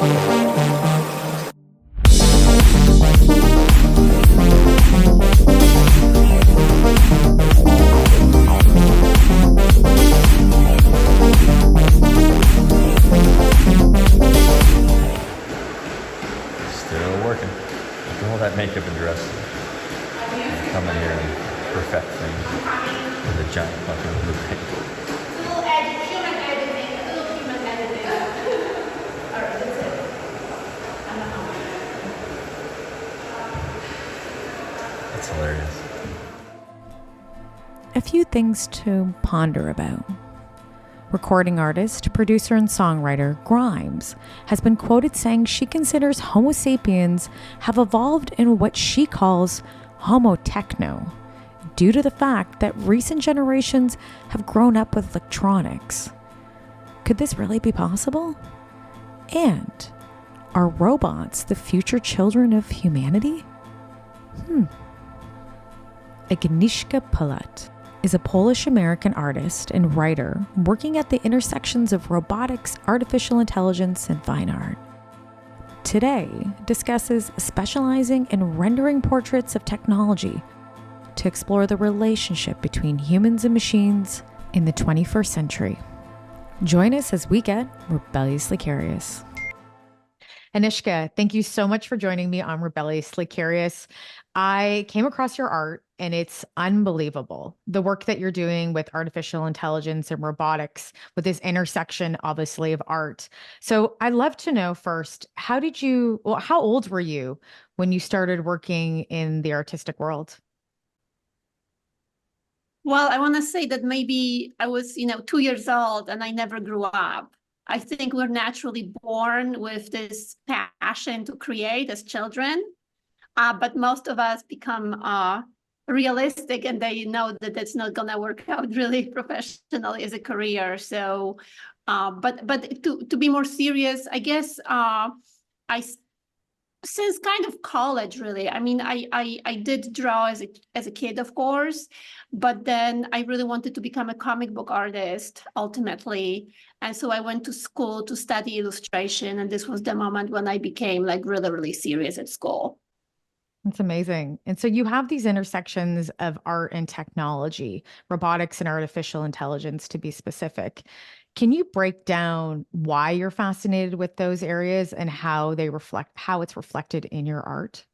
Still working. After all that makeup and dress. Come in here and perfect things with a giant fucking blue paint. Little human editing, a little human editing. All right, that's it. That's hilarious. A few things to ponder about. Recording artist, producer, and songwriter Grimes has been quoted saying she considers Homo sapiens have evolved in what she calls Homo Techno, due to the fact that recent generations have grown up with electronics. Could this really be possible? And are robots the future children of humanity? Agnieszka Pilat is a Polish-American artist and writer working at the intersections of robotics, artificial intelligence, and fine art. Today discusses specializing in rendering portraits of technology to explore the relationship between humans and machines in the 21st century. Join us as we get rebelliously curious. Agnieszka, thank you so much for joining me on Rebelliously Curious. I came across your art and it's unbelievable. The work that you're doing with artificial intelligence and robotics with this intersection, obviously, of art. So I'd love to know first, how old were you when you started working in the artistic world? Well, I want to say that maybe I was, 2 years old and I never grew up. I think we're naturally born with this passion to create as children, but most of us become realistic and they know that that's not going to work out really professionally as a career. So, but to be more serious, I guess since kind of college, really. I mean, I did draw as a kid, of course, but then I really wanted to become a comic book artist ultimately. And so I went to school to study illustration. And this was the moment when I became like really, really serious at school. That's amazing. And so you have these intersections of art and technology, robotics and artificial intelligence, to be specific. Can you break down why you're fascinated with those areas and how it's reflected in your art?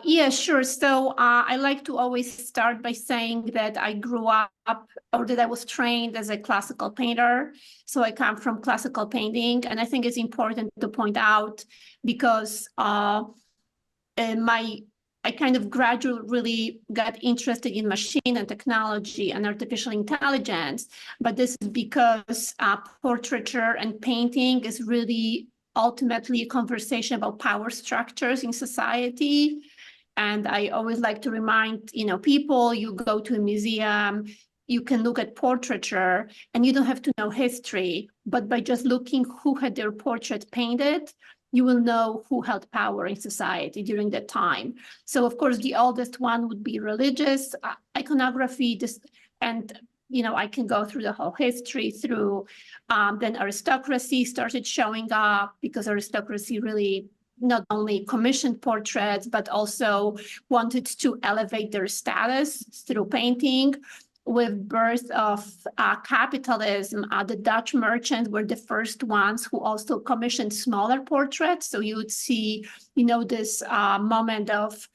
Yeah, sure. So I like to always start by saying that I grew up or that I was trained as a classical painter. So I come from classical painting. And I think it's important to point out because I kind of gradually really got interested in machine and technology and artificial intelligence, but this is because portraiture and painting is really ultimately a conversation about power structures in society. And I always like to remind, people, you go to a museum, you can look at portraiture and you don't have to know history, but by just looking who had their portrait painted, you will know who held power in society during that time. So, of course, the oldest one would be religious iconography. I can go through the whole history through then aristocracy started showing up because aristocracy really not only commissioned portraits, but also wanted to elevate their status through painting. With birth of capitalism, the Dutch merchants were the first ones who also commissioned smaller portraits. So you would see, this moment of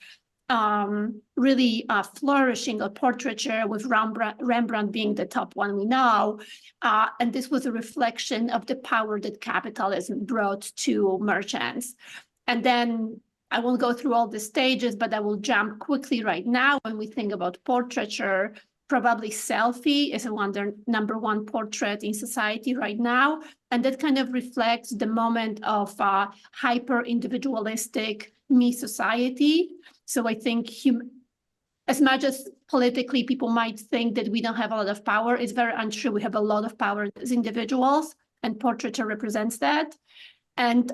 really flourishing of portraiture with Rembrandt being the top one we know. And this was a reflection of the power that capitalism brought to merchants. And then I won't go through all the stages, but I will jump quickly right now. When we think about portraiture, probably selfie is number one portrait in society right now. And that kind of reflects the moment of hyper-individualistic me society. So I think as much as politically people might think that we don't have a lot of power, it's very untrue. We have a lot of power as individuals, and portraiture represents that. And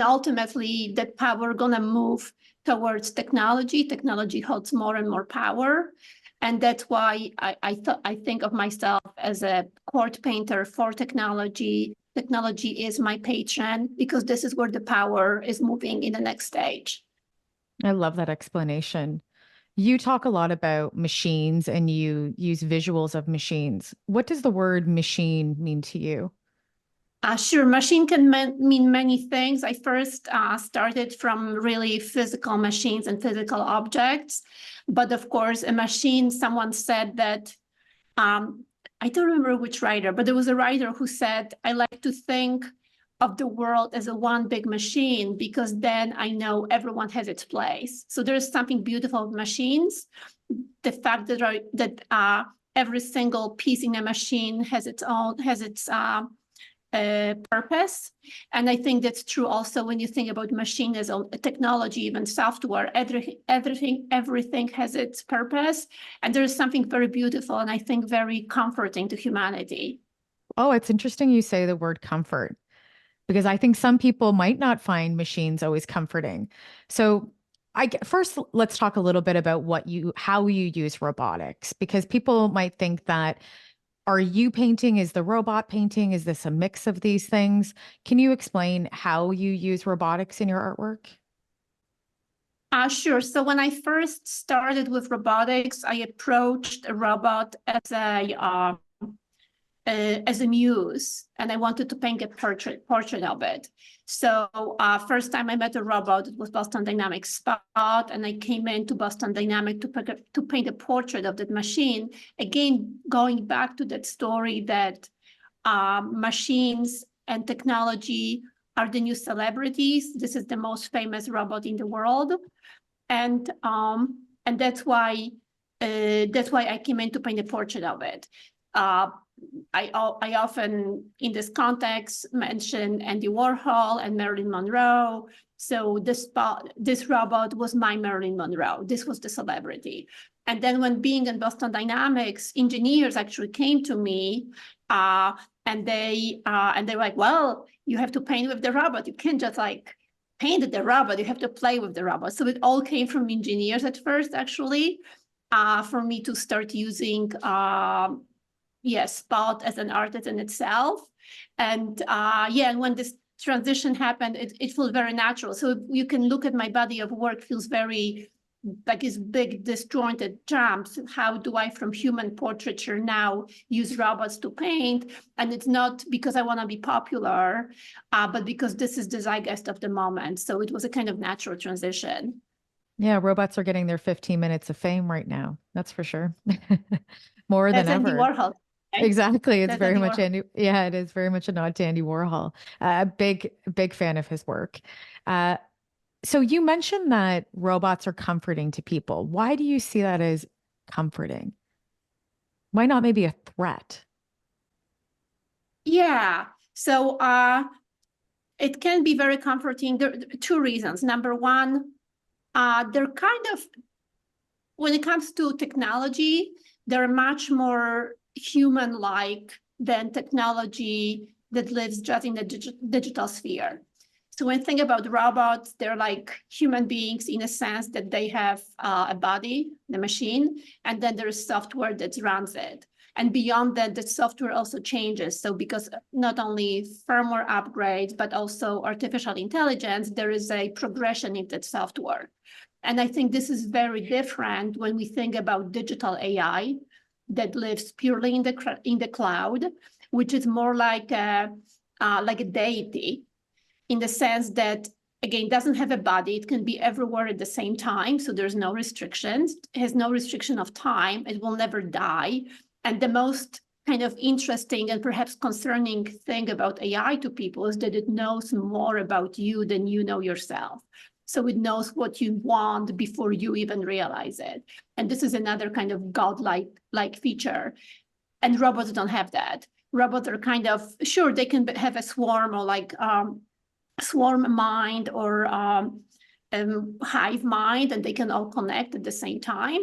ultimately, that power gonna move towards technology. Technology holds more and more power. And that's why I think of myself as a court painter for technology technology is my patron, because this is where the power is moving in the next stage. I love that explanation. You talk a lot about machines and you use visuals of machines. What does the word machine mean to you? Sure, machine can mean many things. I first started from really physical machines and physical objects. But of course, a machine, someone said that, I don't remember which writer, but there was a writer who said, I like to think of the world as a one big machine, because then I know everyone has its place. So there's something beautiful with machines. The fact that every single piece in a machine has its purpose. And I think that's true also when you think about machine as a technology, even software, everything has its purpose. And there is something very beautiful and I think very comforting to humanity. Oh, it's interesting you say the word comfort, because I think some people might not find machines always comforting. So first, let's talk a little bit about how you use robotics, because people might think that, are you painting? Is the robot painting? Is this a mix of these things? Can you explain how you use robotics in your artwork? Sure. So when I first started with robotics, I approached a robot as a muse, and I wanted to paint a portrait of it. So first time I met a robot, it was Boston Dynamics Spot, and I came into Boston Dynamics to paint a portrait of that machine. Again, going back to that story that machines and technology are the new celebrities. This is the most famous robot in the world, and that's why I came in to paint a portrait of it. I often, in this context, mention Andy Warhol and Marilyn Monroe. So this robot was my Marilyn Monroe. This was the celebrity. And then when being in Boston Dynamics, engineers actually came to me and they were like, well, you have to paint with the robot. You can't just like paint the robot. You have to play with the robot. So it all came from engineers at first, actually, for me to start using Spot as an artist in itself. And and when this transition happened, it feels very natural. So you can look at my body of work, feels very like these big disjointed jumps. How do I, from human portraiture, now use robots to paint? And it's not because I want to be popular, but because this is the zeitgeist of the moment. So it was a kind of natural transition. Yeah, robots are getting their 15 minutes of fame right now. That's for sure. More than That's ever. Andy Warhol. Right? Exactly. It's That's very Andy much Warhol. Andy. Yeah, it is very much a nod to Andy Warhol. A big fan of his work. So you mentioned that robots are comforting to people. Why do you see that as comforting? Why not maybe a threat? Yeah. So it can be very comforting. There are two reasons. Number one, they're kind of, when it comes to technology, they're much more human-like than technology that lives just in the digital sphere. So when you think about robots, they're like human beings in a sense that they have a body, the machine, and then there is software that runs it. And beyond that, the software also changes. So because not only firmware upgrades, but also artificial intelligence, there is a progression in that software. And I think this is very different when we think about digital AI that lives purely in the cloud, which is more like a deity, in the sense that, again, doesn't have a body. It can be everywhere at the same time. So there's no restrictions. It has no restriction of time. It will never die. And the most kind of interesting and perhaps concerning thing about AI to people is that it knows more about you than you know yourself. So it knows what you want before you even realize it. And this is another kind of godlike feature. And robots don't have that. Robots are kind of, sure, they can have a swarm or like swarm mind or hive mind, and they can all connect at the same time.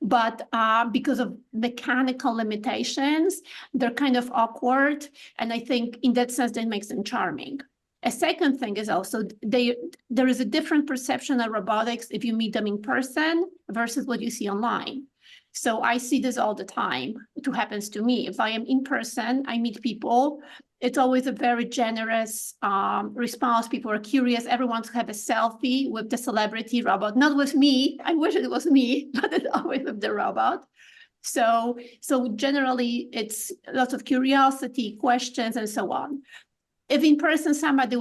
But because of mechanical limitations, they're kind of awkward. And I think in that sense, that makes them charming. A second thing is also there is a different perception of robotics if you meet them in person versus what you see online. So I see this all the time. It happens to me. If I am in person, I meet people It's always a very generous response. People are curious. Everyone wants to have a selfie with the celebrity robot, not with me. I wish it was me, but it's always with the robot. So generally, it's lots of curiosity, questions, and so on. If in person somebody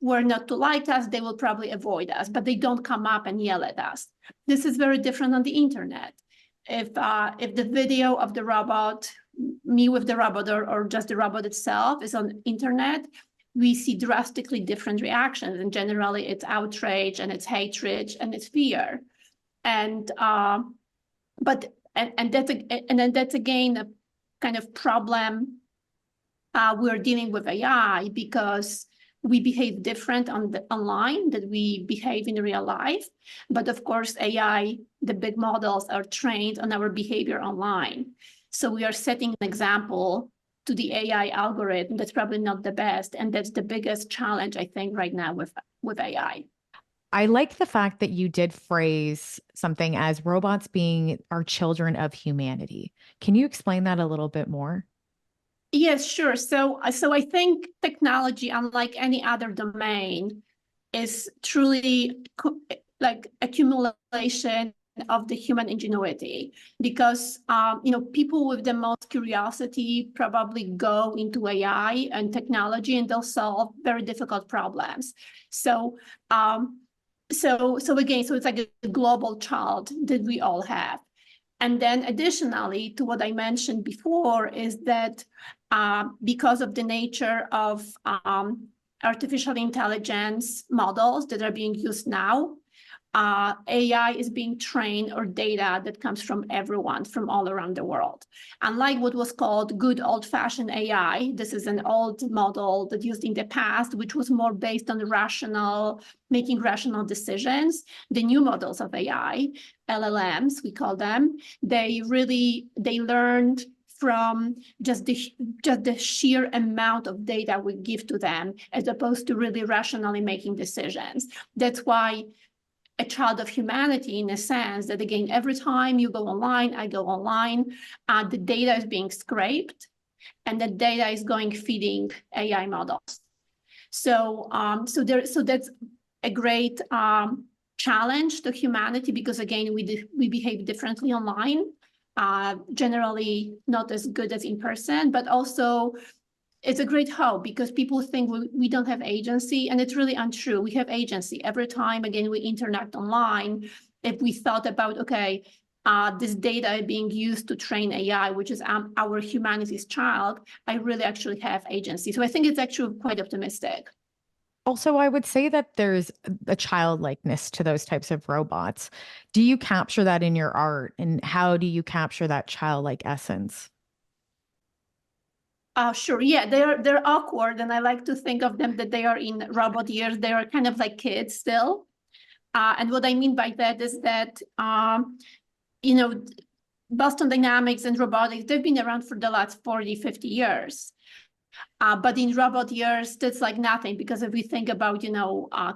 were not to like us, they will probably avoid us, but they don't come up and yell at us. This is very different on the internet. If the video of the robot, me with the robot, or just the robot itself is on internet, we see drastically different reactions. And generally, it's outrage and it's hatred and it's fear. And that's again a kind of problem we're dealing with AI, because we behave different online than we behave in real life. But of course, AI, the big models are trained on our behavior online. So we are setting an example to the AI algorithm that's probably not the best. And that's the biggest challenge, I think, right now with AI. I like the fact that you did phrase something as robots being our children of humanity. Can you explain that a little bit more? Yes, sure. So I think technology, unlike any other domain, is truly like accumulation of the human ingenuity, because people with the most curiosity probably go into AI and technology, and they'll solve very difficult problems. So again, it's like a global child that we all have. And then additionally to what I mentioned before is that because of the nature of artificial intelligence models that are being used now, AI is being trained or data that comes from everyone from all around the world. Unlike what was called good old-fashioned AI, this is an old model that used in the past, which was more based on making rational decisions. The new models of AI, LLMs, we call them, they learned from just the sheer amount of data we give to them, as opposed to really rationally making decisions. That's why a child of humanity, in a sense, that again, every time you go online, I go online, the data is being scraped, and the data is feeding AI models. So that's a great challenge to humanity, because again, we behave differently online, generally not as good as in person, but also it's a great hope, because people think we don't have agency, and it's really untrue. We have agency every time, again, we interact online. If we thought about, okay, this data being used to train AI, which is our humanity's child, I really actually have agency. So I think it's actually quite optimistic. Also, I would say that there's a childlikeness to those types of robots. Do you capture that in your art, and how do you capture that childlike essence? Sure. Yeah, they're awkward, and I like to think of them that they are in robot years. They are kind of like kids still. And what I mean by that is that, Boston Dynamics and robotics, they've been around for the last 40, 50 years. But in robot years, that's like nothing, because if we think about,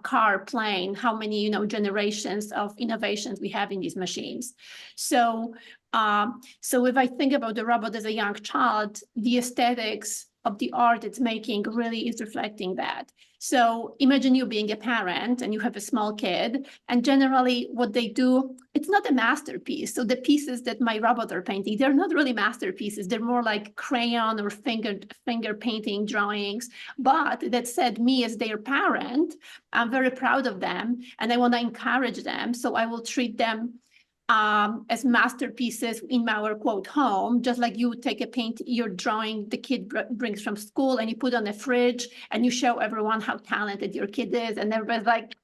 car, plane, how many, generations of innovations we have in these machines. So if I think about the robot as a young child, the aesthetics of the art it's making really is reflecting that. So imagine you being a parent and you have a small kid, and generally what they do, it's not a masterpiece. So the pieces that my robots are painting, they're not really masterpieces. They're more like crayon or finger painting drawings. But that said, me as their parent, I'm very proud of them, and I want to encourage them. So I will treat them as masterpieces in our quote home, just like you would take a paint, you're drawing the kid brings from school, and you put on a fridge and you show everyone how talented your kid is, and everybody's like,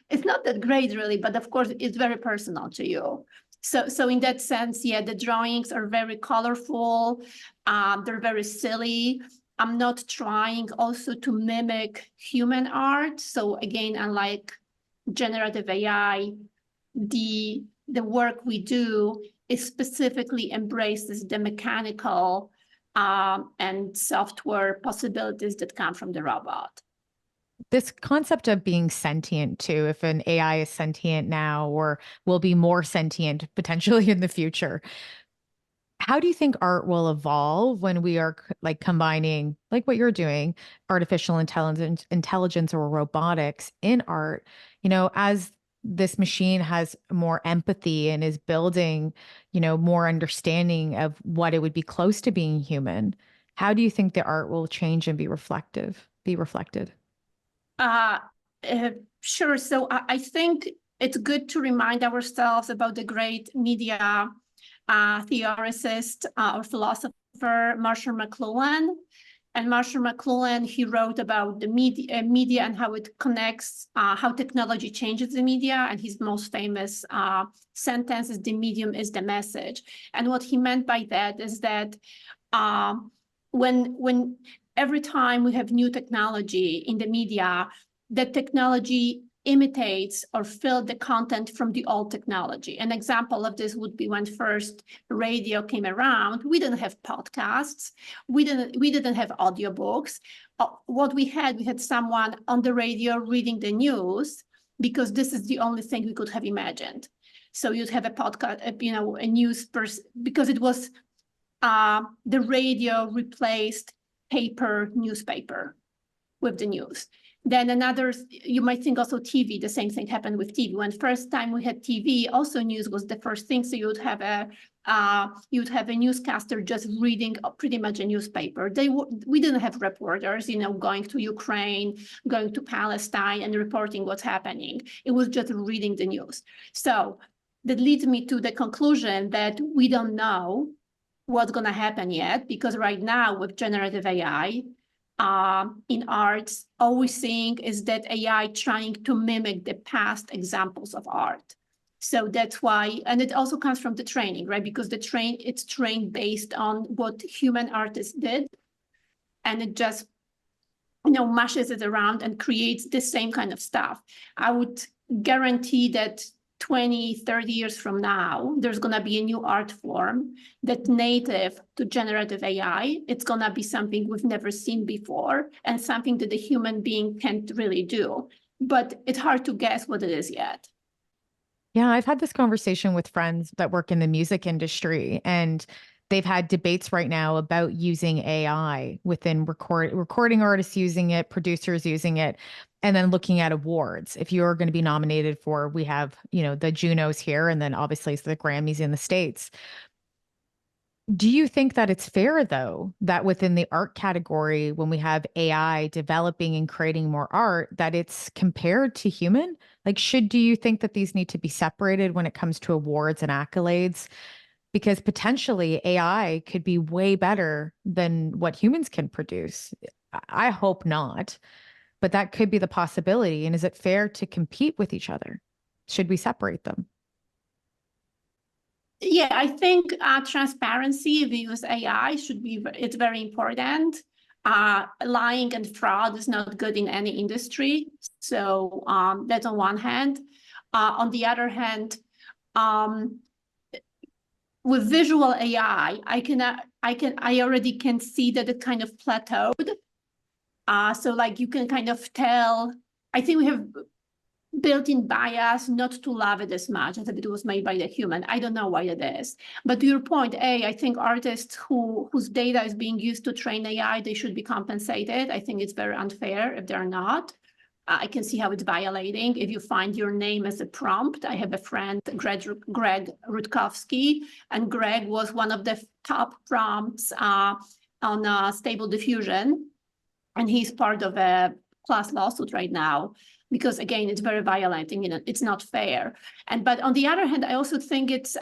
it's not that great really, but of course it's very personal to you. So in that sense, yeah, the drawings are very colorful, they're very silly. I'm not trying also to mimic human art. So again, unlike generative AI, the work we do is specifically embraces the mechanical and software possibilities that come from the robot. This concept of being sentient too, if an AI is sentient now or will be more sentient potentially in the future, How do you think art will evolve when we are like combining, like what you're doing, artificial intelligence or robotics in art, as this machine has more empathy and is building, more understanding of what it would be close to being human? How do you think the art will change and be reflected? Uh, sure. So I think it's good to remind ourselves about the great media theorist or philosopher Marshall McLuhan. And Marshall McLuhan, he wrote about the media and how it connects, how technology changes the media. And his most famous sentence is, "The medium is the message." And what he meant by that is that when every time we have new technology in the media, that technology imitates or fill the content from the old technology. An example of this would be when first radio came around. We didn't have podcasts. We didn't have audiobooks. What we had someone on the radio reading the news, because this is the only thing we could have imagined. So you'd have a podcast, a news person, because it was the radio replaced paper newspaper with the news. Then you might think also TV, the same thing happened with TV. When first time we had TV, also news was the first thing. So you'd have a newscaster just reading pretty much a newspaper. We didn't have reporters, going to Ukraine, going to Palestine and reporting what's happening. It was just reading the news. So that leads me to the conclusion that we don't know what's going to happen yet, because right now with generative AI, in arts, all we're seeing is that AI trying to mimic the past examples of art. So that's why, and it also comes from the training, right? Because it's trained based on what human artists did, and it just, mashes it around and creates the same kind of stuff. I would guarantee that 20, 30 years from now, there's going to be a new art form that's native to generative AI. It's going to be something we've never seen before and something that the human being can't really do. But it's hard to guess what it is yet. Yeah, I've had this conversation with friends that work in the music industry, and they've had debates right now about using AI within recording artists using it, producers using it, and then looking at awards. If you're going to be nominated for, we have, the Junos here, and then obviously it's the Grammys in the States. Do you think that it's fair, though, that within the art category, when we have AI developing and creating more art, that it's compared to human? Like, do you think that these need to be separated when it comes to awards and accolades? Because potentially AI could be way better than what humans can produce. I hope not, but that could be the possibility. And is it fair to compete with each other? Should we separate them? Yeah, I think transparency if you use AI it's very important. Lying and fraud is not good in any industry. So that's on one hand. On the other hand, with visual AI, I already can see that it kind of plateaued. So like you can kind of tell, I think we have built-in bias not to love it as much as if it was made by the human. I don't know why it is. But to your point, I think artists whose data is being used to train AI, they should be compensated. I think it's very unfair if they're not. I can see how it's violating. If you find your name as a prompt, I have a friend, Greg Rutkowski, and Greg was one of the top prompts on Stable Diffusion, and he's part of a class lawsuit right now because, again, it's very violent and it's not fair. But on the other hand, I also think it's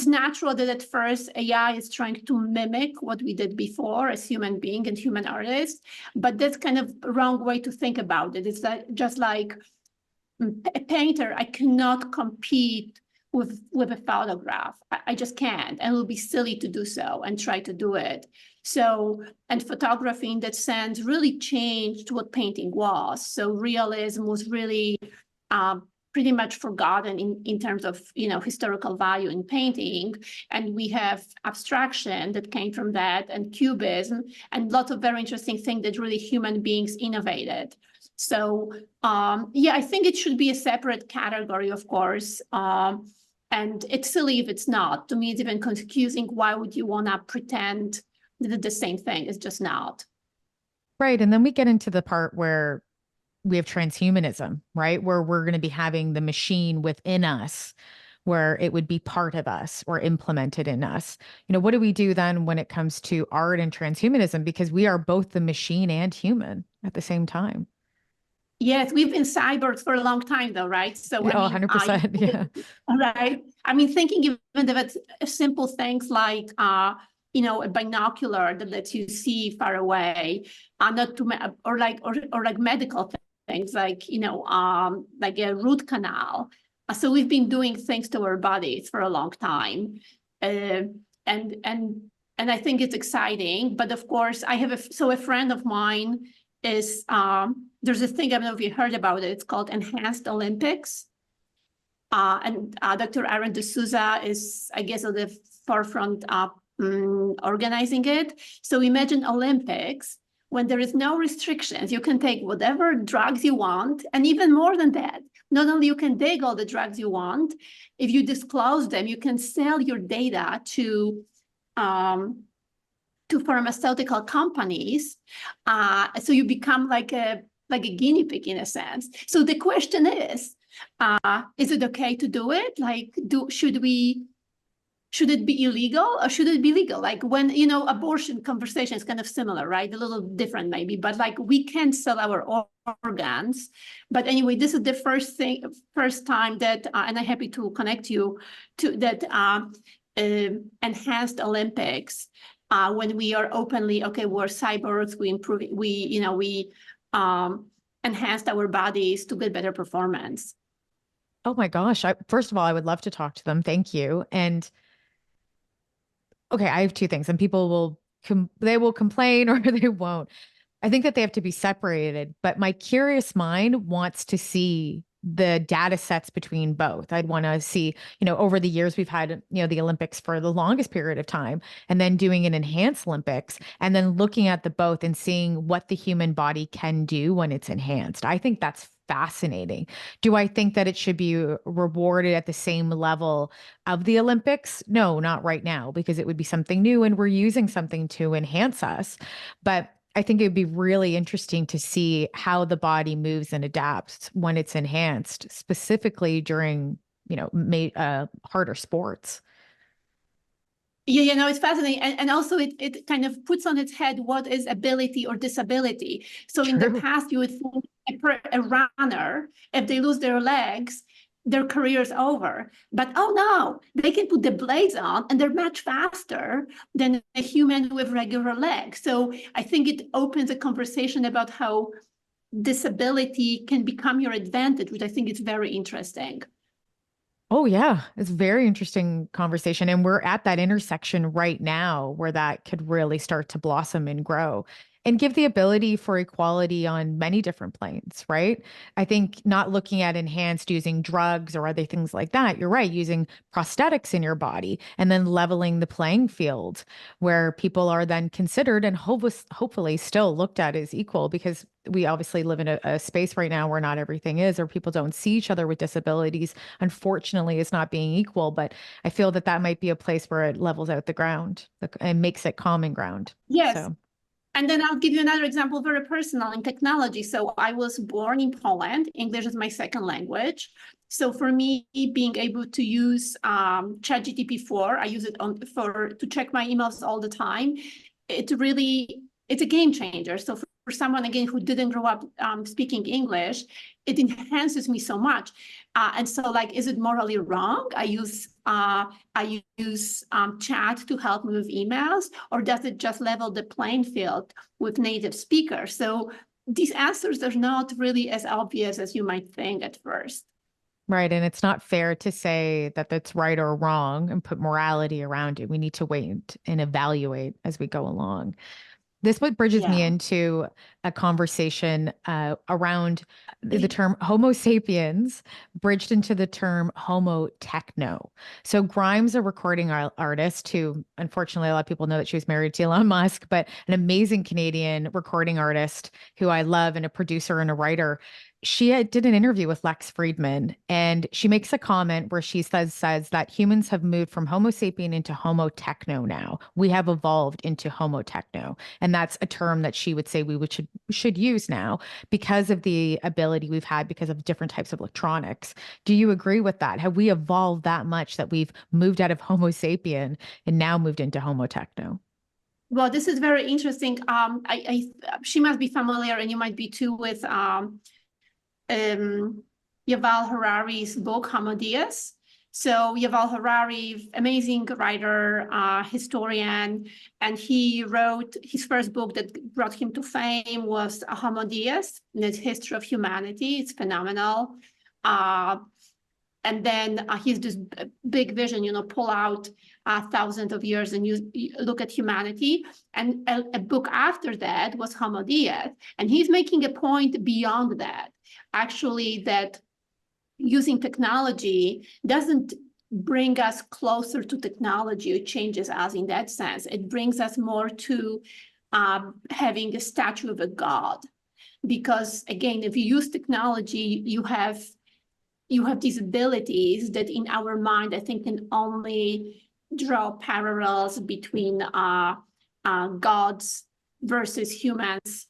natural that at first AI is trying to mimic what we did before as human being and human artists, but that's kind of a wrong way to think about it. It's just like a painter, I cannot compete with a photograph. I just can't, and it will be silly to do so and try to do it. So, and photography in that sense really changed what painting was. So realism was really pretty much forgotten in terms of historical value in painting, and we have abstraction that came from that, and cubism, and lots of very interesting things that really human beings innovated. So yeah, I think it should be a separate category, of course. And it's silly if it's not. To me, it's even confusing. Why would you want to pretend that the same thing is just not? Right. And then we get into the part where we have transhumanism, right? Where we're going to be having the machine within us, where it would be part of us or implemented in us. What do we do then when it comes to art and transhumanism? Because we are both the machine and human at the same time. Yes, we've been cyborgs for a long time, though, right? So, Oh, 100%. Yeah. Right. I mean, thinking even of it, simple things like, a binocular that lets you see far away, not too, or like medical things like, like a root canal. So we've been doing things to our bodies for a long time, and I think it's exciting. But of course, I have a friend of mine is there's a thing, I don't know if you heard about it. It's called Enhanced Olympics. And Dr. Aaron D'Souza is, I guess, at the forefront of organizing it. So imagine Olympics when there is no restrictions. You can take whatever drugs you want, and even more than that. Not only you can take all the drugs you want, if you disclose them, you can sell your data to pharmaceutical companies. So you become like a guinea pig in a sense. So the question is it okay to do it? Like, should it be illegal or should it be legal? Like when, abortion conversation is kind of similar, right? A little different maybe, but like we can sell our organs. But anyway, this is the first time that, and I'm happy to connect you to that Enhanced Olympics. When we are openly, okay, we're cyborgs, we improve, we enhanced our bodies to get better performance. Oh my gosh. First of all, I would love to talk to them. Thank you. And okay, I have two things, and people they will complain or they won't. I think that they have to be separated, but my curious mind wants to see the data sets between both. I'd want to see, over the years we've had, the Olympics for the longest period of time, and then doing an enhanced Olympics, and then looking at the both and seeing what the human body can do when it's enhanced. I think that's fascinating. Do I think that it should be rewarded at the same level of the Olympics? No, not right now, because it would be something new and we're using something to enhance us. But I think it would be really interesting to see how the body moves and adapts when it's enhanced, specifically during, harder sports. Yeah, it's fascinating. And also it kind of puts on its head what is ability or disability. So in the past, you would think a runner, if they lose their legs, their career's over. But oh no, they can put the blades on and they're much faster than a human with regular legs. So I think it opens a conversation about how disability can become your advantage, which I think is very interesting. Oh yeah, it's a very interesting conversation. And we're at that intersection right now where that could really start to blossom and grow and give the ability for equality on many different planes, right? I think not looking at enhanced using drugs or other things like that. You're right, using prosthetics in your body and then leveling the playing field where people are then considered and hopefully still looked at as equal, because we obviously live in a space right now where not everything is, or people don't see each other with disabilities. Unfortunately, it's not being equal, but I feel that that might be a place where it levels out the ground and makes it common ground. Yes. So. And then I'll give you another example, very personal in technology. So I was born in Poland. English is my second language. So for me, being able to use ChatGPT-4, I use it to check my emails all the time. It's a game changer. So for someone, again, who didn't grow up speaking English, it enhances me so much. And so, like, is it morally wrong? I use chat to help me with emails, or does it just level the playing field with native speakers? So these answers are not really as obvious as you might think at first. Right. And it's not fair to say that that's right or wrong and put morality around it. We need to wait and evaluate as we go along. This what bridges me into a conversation around the term Homo sapiens bridged into the term Homo Techno. So Grimes, a recording artist who, unfortunately, a lot of people know that she was married to Elon Musk, but an amazing Canadian recording artist who I love and a producer and a writer. she did an interview with Lex Friedman, and she makes a comment where she says that humans have moved from Homo sapien into Homo techno now. We have evolved into Homo techno. And that's a term that she would say should use now because of the ability we've had because of different types of electronics. Do you agree with that? Have we evolved that much that we've moved out of Homo sapien and now moved into Homo techno? Well, this is very interesting. She must be familiar, and you might be too, with Yuval Harari's book, Homo Deus. So Yuval Harari, amazing writer, historian, and he wrote his first book that brought him to fame was Homo Deus, and its history of humanity. It's phenomenal. And then he's this big vision, pull out thousands of years and you look at humanity. And a book after that was Homo Deus. And he's making a point beyond that, actually, that using technology doesn't bring us closer to technology. It changes us in that sense. It brings us more to having a statue of a god. Because again, if you use technology, you have these abilities that in our mind, I think, can only draw parallels between gods versus humans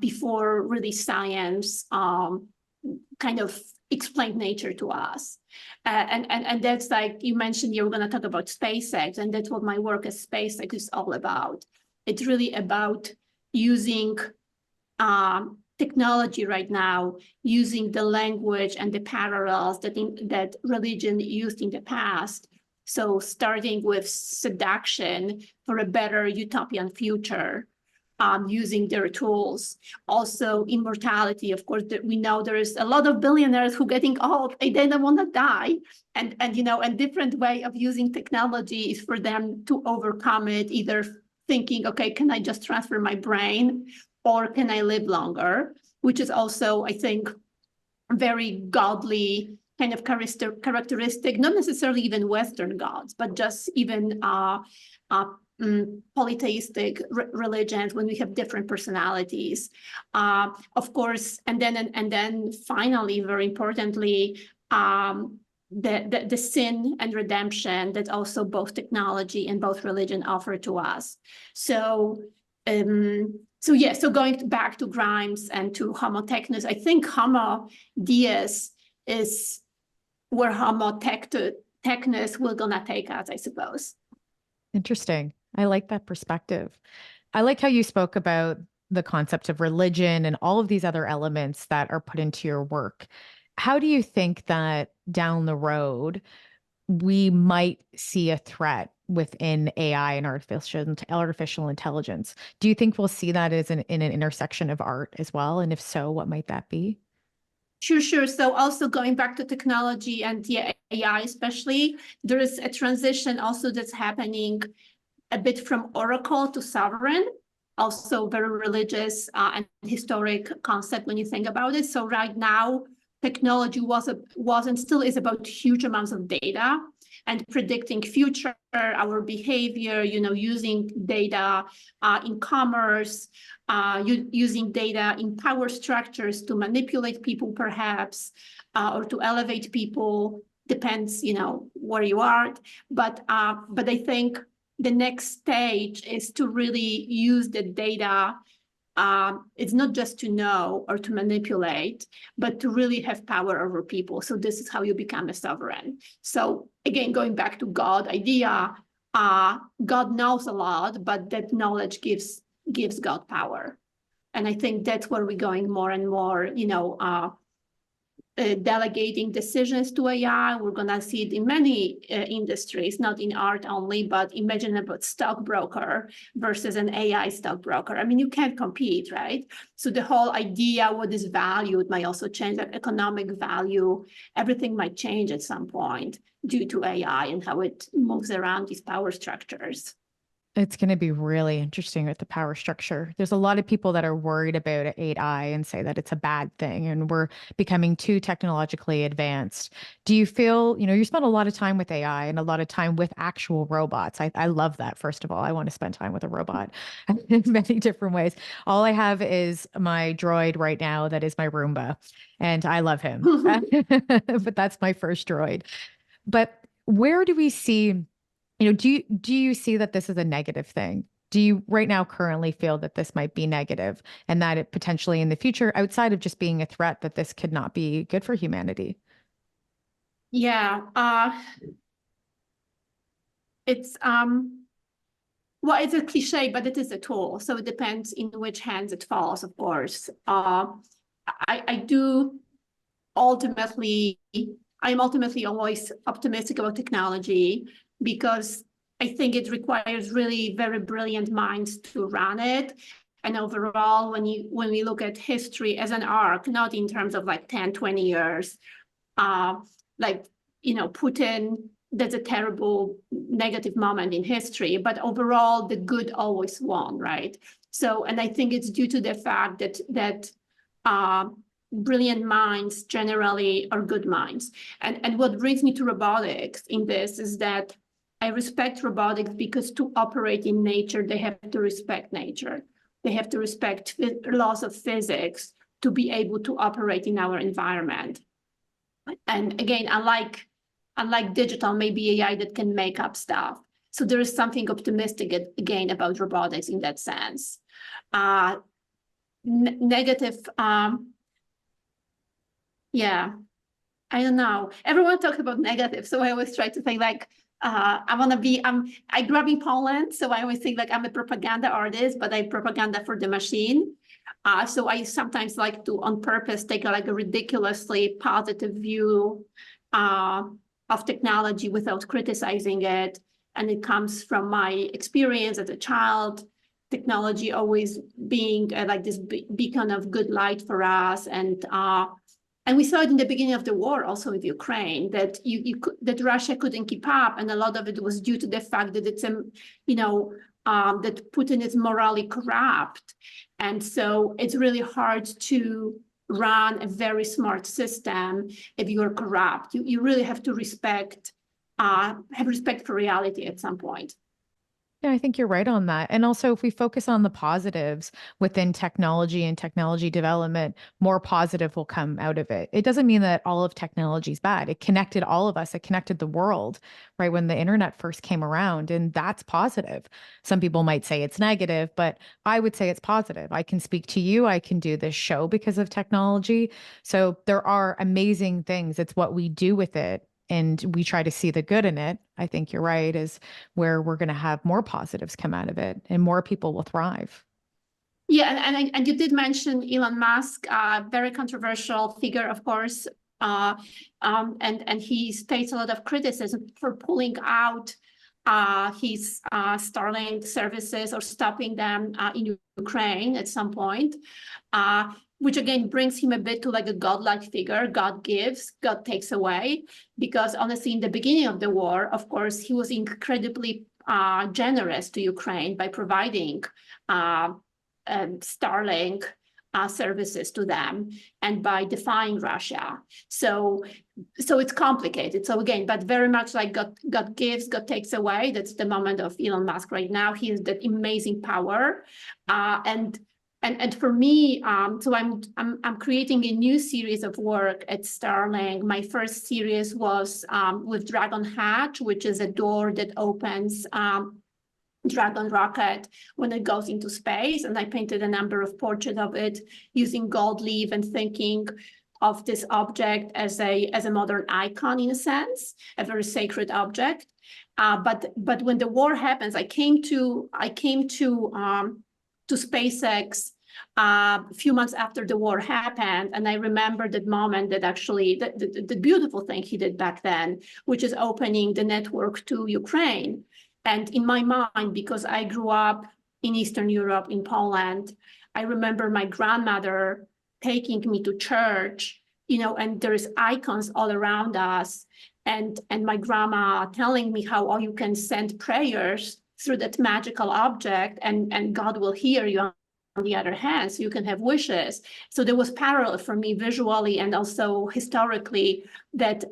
before really science kind of explained nature to us. And that's, like you mentioned, you were going to talk about SpaceX, and that's what my work at SpaceX is all about. It's really about using technology right now, using the language and the parallels that religion used in the past. So starting with seduction for a better utopian future, using their tools. Also immortality, of course, we know there's a lot of billionaires who getting old, they don't want to die. And a different way of using technology is for them to overcome it, either thinking, okay, can I just transfer my brain? Or can I live longer? Which is also, I think, very godly kind of characteristic, not necessarily even Western gods, but just even polytheistic religions when we have different personalities. Of course, and then finally, very importantly, the sin and redemption that also both technology and both religion offer to us. So going back to Grimes and to Homo technus, I think Homo Deus is where Homo technus will gonna take us, I suppose. Interesting. I like that perspective. I like how you spoke about the concept of religion and all of these other elements that are put into your work. How do you think that down the road we might see a threat within AI and artificial intelligence? Do you think we'll see that as in an intersection of art as well? And if so, what might that be? Sure. So also going back to technology and AI especially, there is a transition also that's happening a bit from oracle to sovereign, also very religious and historic concept when you think about it. So right now, technology was and still is about huge amounts of data and predicting future, our behavior, using data in commerce, using data in power structures to manipulate people perhaps, or to elevate people, depends, where you are. But I think the next stage is to really use the data. It's not just to know or to manipulate, but to really have power over people. So this is how you become a sovereign. So again, going back to God idea, God knows a lot, but that knowledge gives God power. And I think that's where we're going more and more, delegating decisions to AI. We're going to see it in many industries, not in art only, but imagine about stockbroker versus an AI stockbroker. I mean, you can't compete, right? So the whole idea, what is valued, might also change. That economic value, everything might change at some point due to AI and how it moves around these power structures. It's going to be really interesting with the power structure. There's a lot of people that are worried about AI and say that it's a bad thing and we're becoming too technologically advanced. Do you feel, you spend a lot of time with AI and a lot of time with actual robots. I love that, first of all. I want to spend time with a robot in many different ways. All I have is my droid right now that is my Roomba, and I love him. But that's my first droid. But where do we see, do you see that this is a negative thing? Do you right now currently feel that this might be negative and that it potentially in the future, outside of just being a threat, that this could not be good for humanity? Yeah, it's well, it's a cliche, but it is a tool. So it depends in which hands it falls, of course. I do ultimately, I'm ultimately always optimistic about technology because I think it requires really very brilliant minds to run it. And overall, when we look at history as an arc, not in terms of like 10, 20 years, like, Putin, that's a terrible negative moment in history, but overall the good always won, right? So, and I think it's due to the fact that brilliant minds generally are good minds. And what brings me to robotics in this is that I respect robotics because to operate in nature, they have to respect nature. They have to respect laws of physics to be able to operate in our environment. And again, unlike digital, maybe AI that can make up stuff. So there is something optimistic again about robotics in that sense. Negative, yeah, I don't know. Everyone talks about negative, so I always try to think like, I grew up in Poland, so I always think like I'm a propaganda artist, but I propaganda for the machine. So I sometimes like to, on purpose, take a ridiculously positive view of technology without criticizing it. And it comes from my experience as a child, technology always being like this beacon of good light for us. And we saw it in the beginning of the war, also with Ukraine, that that Russia couldn't keep up, and a lot of it was due to the fact that it's that Putin is morally corrupt, and so it's really hard to run a very smart system if you are corrupt. You really have to have respect for reality at some point. Yeah, I think you're right on that. And also, if we focus on the positives within technology and technology development, more positive will come out of it. It doesn't mean that all of technology is bad. It connected all of us. It connected the world, right? When the internet first came around, and that's positive. Some people might say it's negative, but I would say it's positive. I can speak to you. I can do this show because of technology. So there are amazing things. It's what we do with it, and we try to see the good in it. I think you're right, is where we're going to have more positives come out of it and more people will thrive. Yeah, and you did mention Elon Musk, very controversial figure, of course, and he faced a lot of criticism for pulling out his Starlink services or stopping them in Ukraine at some point. Which again brings him a bit to like a godlike figure. God gives, God takes away. Because honestly, in the beginning of the war, of course, he was incredibly generous to Ukraine by providing Starlink services to them and by defying Russia. So it's complicated. So again, but very much like God gives, God takes away. That's the moment of Elon Musk right now. He has that amazing power, and for me, so I'm creating a new series of work at Starlink. My first series was with Dragon Hatch, which is a door that opens Dragon rocket when it goes into space. And I painted a number of portraits of it using gold leaf and thinking of this object as a modern icon in a sense, a very sacred object. But when the war happens, I came to SpaceX a few months after the war happened, and I remember that moment that actually the beautiful thing he did back then, which is opening the network to Ukraine. And in my mind, because I grew up in Eastern Europe, in Poland, I remember my grandmother taking me to church, and there's icons all around us, and my grandma telling me how you can send prayers through that magical object, and God will hear you on the other hand, so you can have wishes. So there was parallel for me visually and also historically that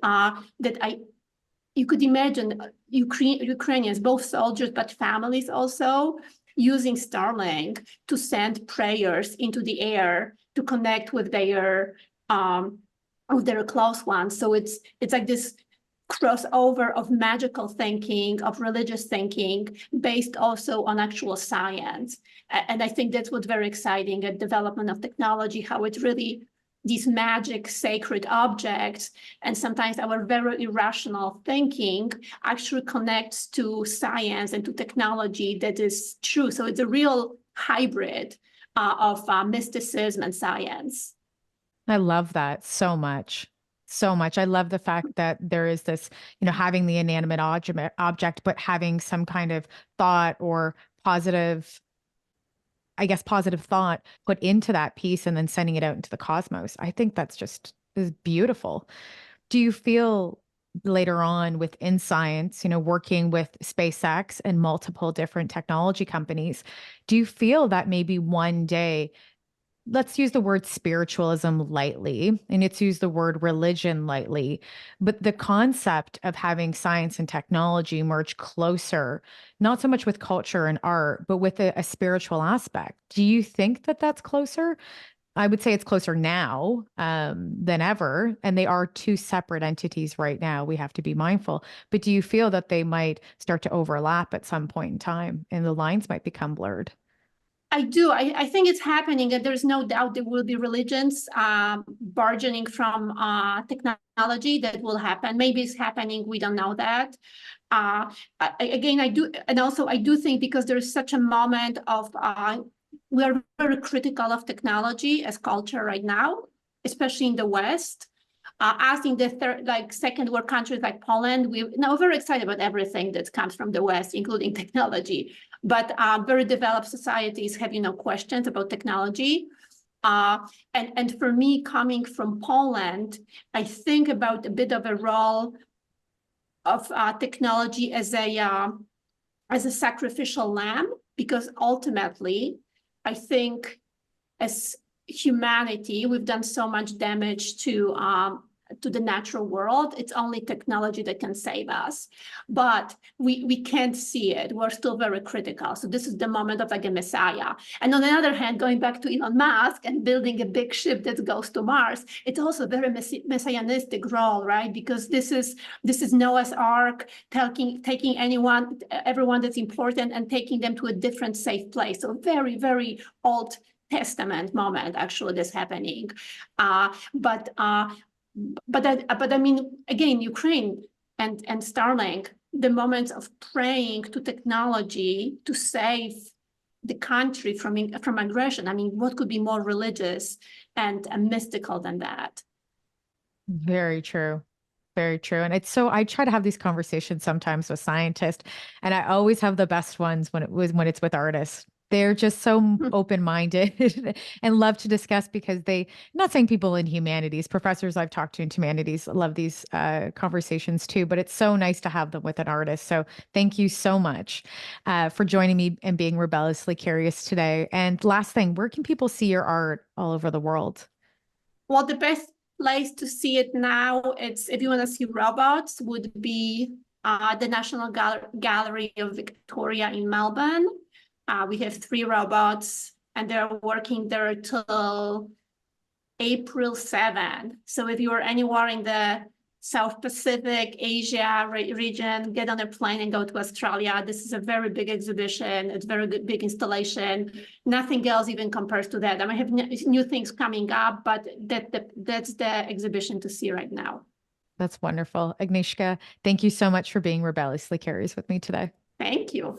you could imagine Ukrainians, both soldiers but families also, using Starlink to send prayers into the air to connect with their close ones. So it's like this crossover of magical thinking, of religious thinking, based also on actual science. And I think that's what's very exciting at development of technology, how it really, these magic sacred objects, and sometimes our very irrational thinking actually connects to science and to technology that is true. So it's a real hybrid of mysticism and science. I love that so much. So much. I love the fact that there is this, having the inanimate object, but having some kind of thought or positive thought put into that piece and then sending it out into the cosmos. I think that's just is beautiful. Do you feel later on within science, working with SpaceX and multiple different technology companies, do you feel that maybe one day, let's use the word spiritualism lightly, and let's use the word religion lightly, but the concept of having science and technology merge closer, not so much with culture and art, but with a spiritual aspect. Do you think that that's closer? I would say it's closer now than ever, and they are two separate entities right now. We have to be mindful. But do you feel that they might start to overlap at some point in time and the lines might become blurred? I do. I think it's happening, and there's no doubt there will be religions burgeoning from technology. That will happen. Maybe it's happening. We don't know that. Again, I do, and also I do think because there's such a moment of we are very critical of technology as culture right now, especially in the West. As in the second world countries like Poland, we're now very excited about everything that comes from the West, including technology. But very developed societies have, questions about technology. And for me, coming from Poland, I think about a bit of a role of technology as a sacrificial lamb, because ultimately, I think as humanity, we've done so much damage to the natural world. It's only technology that can save us, but we can't see it. We're still very critical. So this is the moment of like a messiah. And on the other hand, going back to Elon Musk and building a big ship that goes to Mars, it's also a very messianistic role, right? Because this is Noah's Ark, taking everyone that's important and taking them to a different safe place. So very, very Old Testament moment actually that's happening. But I mean, again, Ukraine and Starlink, the moments of praying to technology to save the country from aggression. I mean, what could be more religious and mystical than that? Very true. Very true. And I try to have these conversations sometimes with scientists, and I always have the best ones when it's with artists. They're just so open-minded and love to discuss because I'm not saying people in humanities, professors I've talked to in humanities love these conversations too, but it's so nice to have them with an artist. So thank you so much for joining me and being rebelliously curious today. And last thing, where can people see your art all over the world? Well, the best place to see it now, if you want to see robots, would be the National Gallery of Victoria in Melbourne. We have 3 robots, and they're working there till April 7. So if you are anywhere in the South Pacific, Asia region, get on a plane and go to Australia. This is a very big exhibition. It's a very big installation. Nothing else even compares to that. I mean, I have new things coming up, but that's the exhibition to see right now. That's wonderful. Agnieszka, thank you so much for being rebelliously curious with me today. Thank you.